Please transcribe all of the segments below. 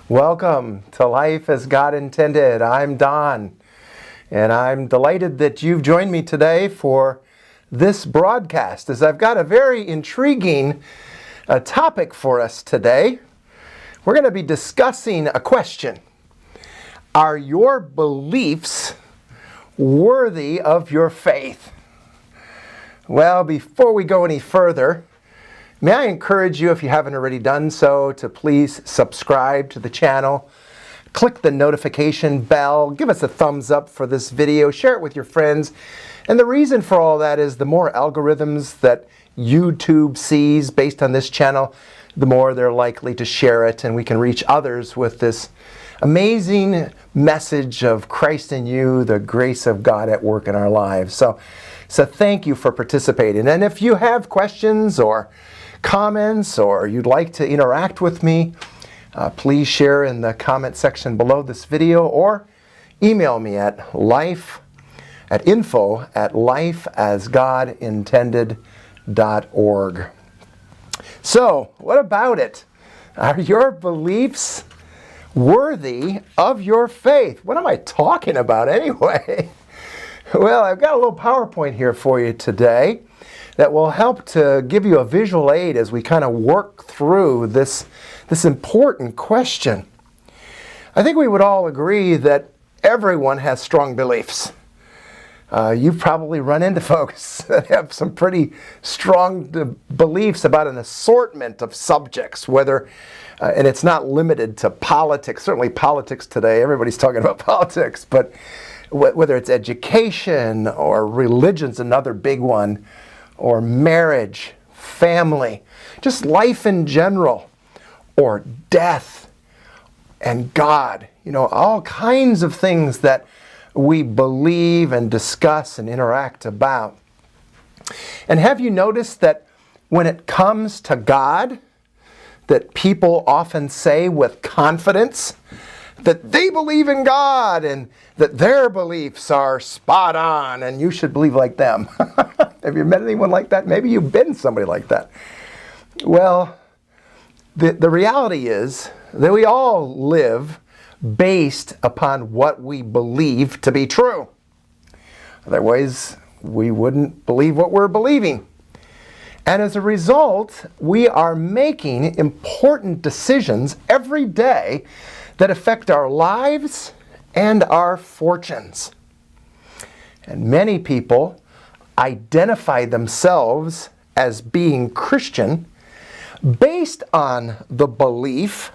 Welcome to Life as God Intended. I'm Don, and I'm delighted that you've joined me today for this broadcast, as I've got a very intriguing topic for us today. We're going to be discussing a question. Are your beliefs worthy of your faith? Well, before we go any further, may I encourage you, if you haven't already done so, to please subscribe to the channel, click the notification bell, give us a thumbs up for this video, share it with your friends. And the reason for all that is the more algorithms that YouTube sees based on this channel, the more they're likely to share it, and we can reach others with this amazing message of Christ in you, the grace of God at work in our lives. So thank you for participating. And if you have questions or comments, or you'd like to interact with me, please share in the comment section below this video, or email me at info@lifeasgodintended.org. So, what about it? Are your beliefs worthy of your faith? What am I talking about anyway? Well, I've got a little PowerPoint here for you today that will help to give you a visual aid as we kind of work through this important question. I think we would all agree that everyone has strong beliefs. You've probably run into folks that have some pretty strong beliefs about an assortment of subjects, whether, and it's not limited to politics, certainly politics today, everybody's talking about politics, but whether it's education or religion's another big one, or marriage, family, just life in general, or death and God. You know, all kinds of things that we believe and discuss and interact about. And have you noticed that when it comes to God, that people often say with confidence that they believe in God and that their beliefs are spot on and you should believe like them? Have you met anyone like that? Maybe you've been somebody like that. Well, the reality is that we all live based upon what we believe to be true. Otherwise, we wouldn't believe what we're believing. And as a result, we are making important decisions every day that affect our lives and our fortunes. And many people identify themselves as being Christian based on the belief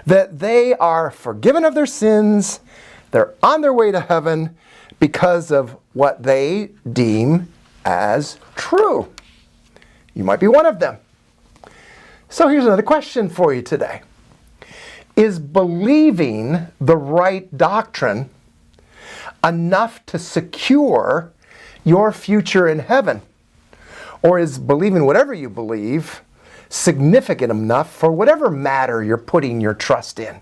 that they are forgiven of their sins, they're on their way to heaven because of what they deem as true. You might be one of them. So here's another question for you today. Is believing the right doctrine enough to secure your future in heaven? Or is believing whatever you believe significant enough for whatever matter you're putting your trust in?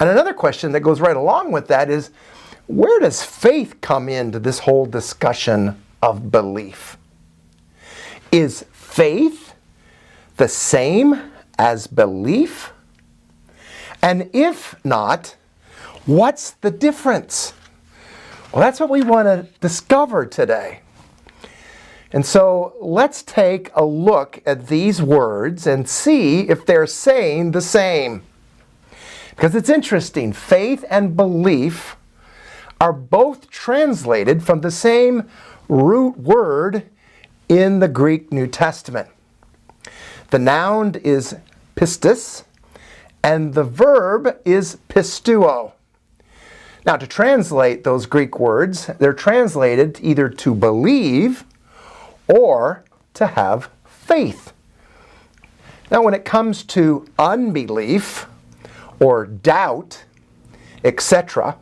And another question that goes right along with that is, where does faith come into this whole discussion of belief? Is faith the same as belief? And if not, what's the difference? Well, that's what we want to discover today. And so let's take a look at these words and see if they're saying the same. Because it's interesting, faith and belief are both translated from the same root word in the Greek New Testament. The noun is pistis, and the verb is pisteuo. Now, to translate those Greek words, they're translated either to believe or to have faith. Now, when it comes to unbelief or doubt, etc.,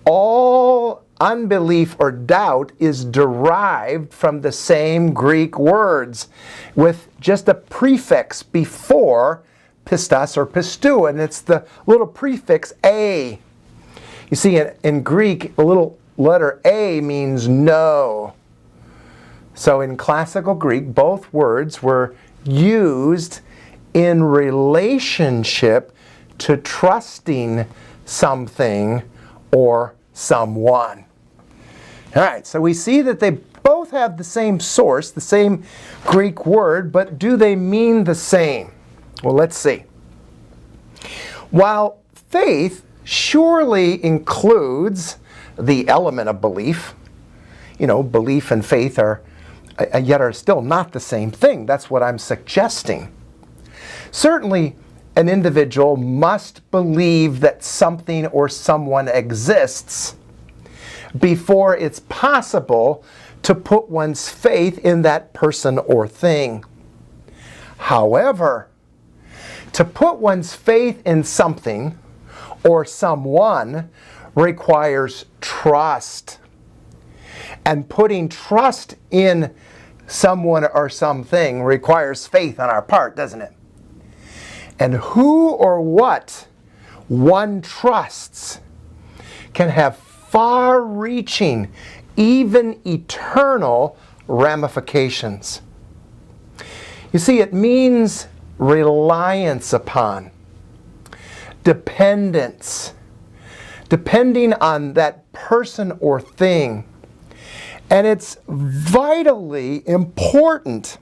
all unbelief or doubt is derived from the same Greek words with just a prefix before pistos or pisteuo, and it's the little prefix a. You see, in Greek, the little letter a means no. So in classical Greek, both words were used in relationship to trusting something or someone. All right, so we see that they both have the same source, the same Greek word, but do they mean the same? Well, let's see. While faith surely includes the element of belief, belief and faith are still not the same thing. That's what I'm suggesting. Certainly, an individual must believe that something or someone exists before it's possible to put one's faith in that person or thing. However, to put one's faith in something or someone requires trust. And putting trust in someone or something requires faith on our part, doesn't it? And who or what one trusts can have far-reaching, even eternal ramifications. You see, it means reliance upon, dependence, depending on that person or thing. And it's vitally important.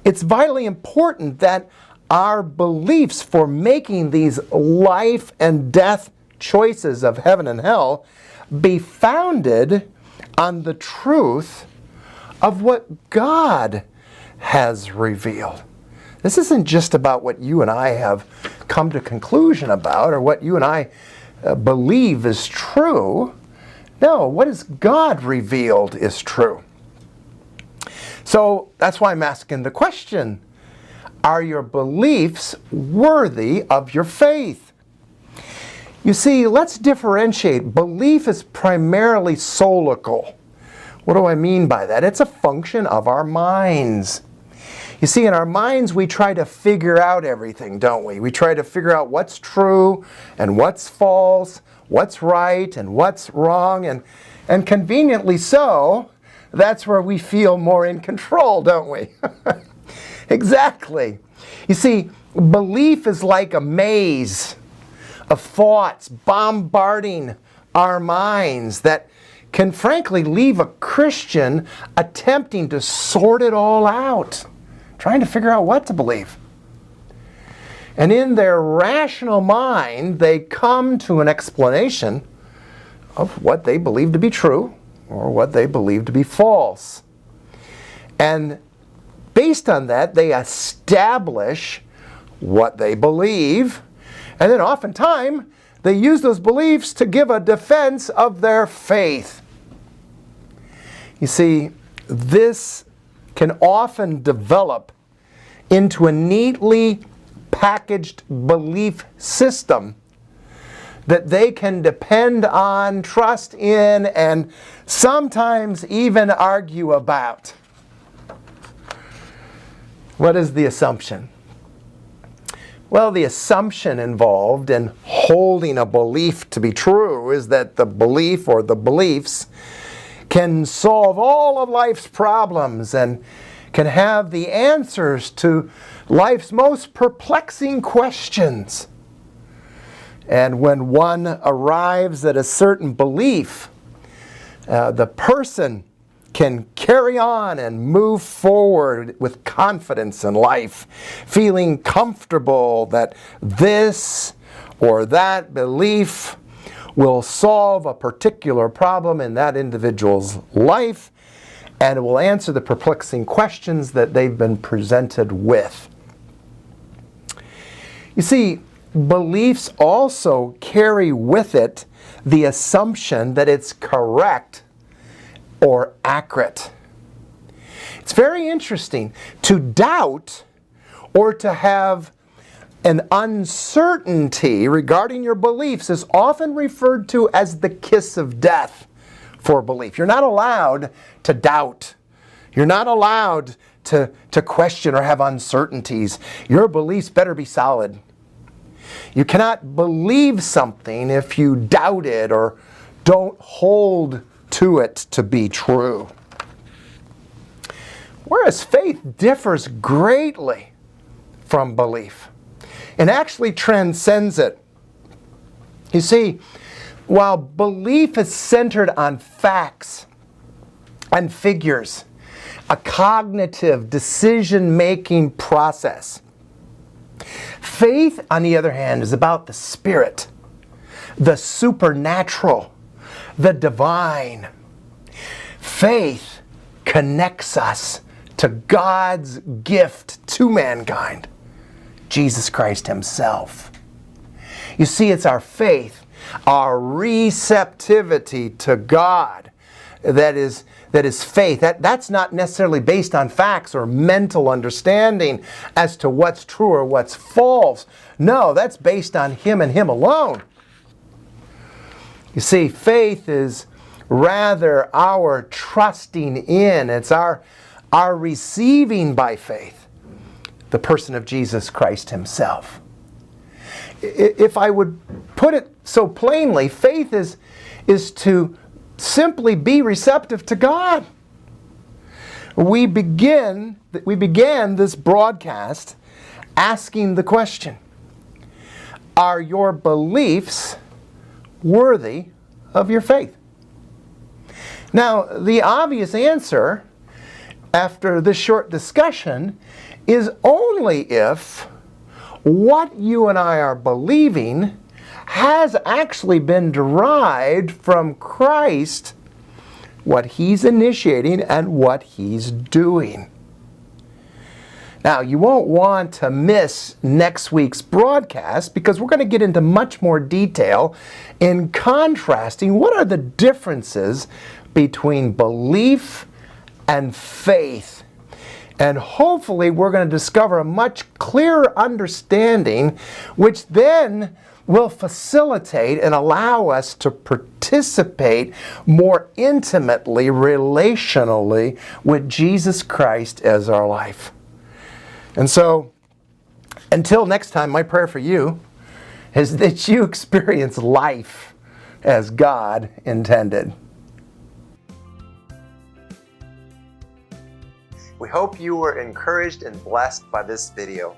It's vitally important that our beliefs for making these life and death choices of heaven and hell be founded on the truth of what God has revealed. This isn't just about what you and I have come to conclusion about or what you and I believe is true. No, what is God revealed is true. So that's why I'm asking the question, are your beliefs worthy of your faith? You see, let's differentiate. Belief is primarily solical. What do I mean by that? It's a function of our minds. You see, in our minds, we try to figure out everything, don't we? We try to figure out what's true and what's false, what's right and what's wrong, and conveniently so, that's where we feel more in control, don't we? Exactly. You see, belief is like a maze of thoughts bombarding our minds that can frankly leave a Christian attempting to sort it all out, trying to figure out what to believe. And in their rational mind, they come to an explanation of what they believe to be true or what they believe to be false. And based on that, they establish what they believe, and then oftentimes they use those beliefs to give a defense of their faith. You see, this can often develop into a neatly packaged belief system that they can depend on, trust in, and sometimes even argue about. What is the assumption? Well, the assumption involved in holding a belief to be true is that the belief or the beliefs can solve all of life's problems and can have the answers to life's most perplexing questions. And when one arrives at a certain belief, the person can carry on and move forward with confidence in life, feeling comfortable that this or that belief will solve a particular problem in that individual's life, and it will answer the perplexing questions that they've been presented with. You see, beliefs also carry with it the assumption that it's correct or accurate. It's very interesting. To doubt or to have an uncertainty regarding your beliefs is often referred to as the kiss of death for belief. You're not allowed to doubt. You're not allowed to question or have uncertainties. Your beliefs better be solid. You cannot believe something if you doubt it or don't hold to it to be true. Whereas faith differs greatly from belief and actually transcends it. You see, while belief is centered on facts and figures, a cognitive decision-making process, faith, on the other hand, is about the spirit, the supernatural, the divine. Faith connects us to God's gift to mankind, Jesus Christ himself. You see, it's our faith, our receptivity to God that is faith. That's not necessarily based on facts or mental understanding as to what's true or what's false. No, that's based on Him and Him alone. You see, faith is rather our trusting in. It's our receiving by faith the person of Jesus Christ himself. If I would put it so plainly, faith is to simply be receptive to God. We began this broadcast asking the question, are your beliefs worthy of your faith? Now, the obvious answer after this short discussion is only if what you and I are believing has actually been derived from Christ, what He's initiating and what He's doing. Now, you won't want to miss next week's broadcast because we're going to get into much more detail in contrasting what are the differences between belief and faith. And hopefully we're going to discover a much clearer understanding, which then will facilitate and allow us to participate more intimately, relationally with Jesus Christ as our life. And so, until next time, my prayer for you is that you experience life as God intended. We hope you were encouraged and blessed by this video.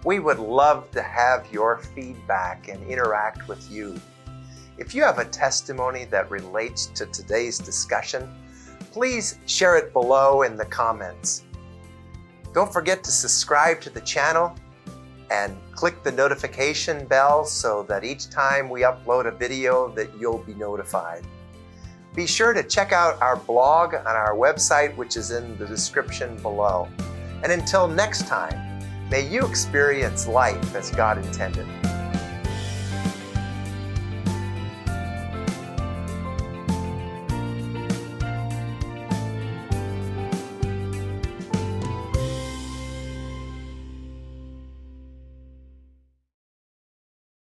We would love to have your feedback and interact with you. If you have a testimony that relates to today's discussion, please share it below in the comments. Don't forget to subscribe to the channel and click the notification bell so that each time we upload a video that you'll be notified. Be sure to check out our blog on our website, which is in the description below. And until next time, may you experience life as God intended.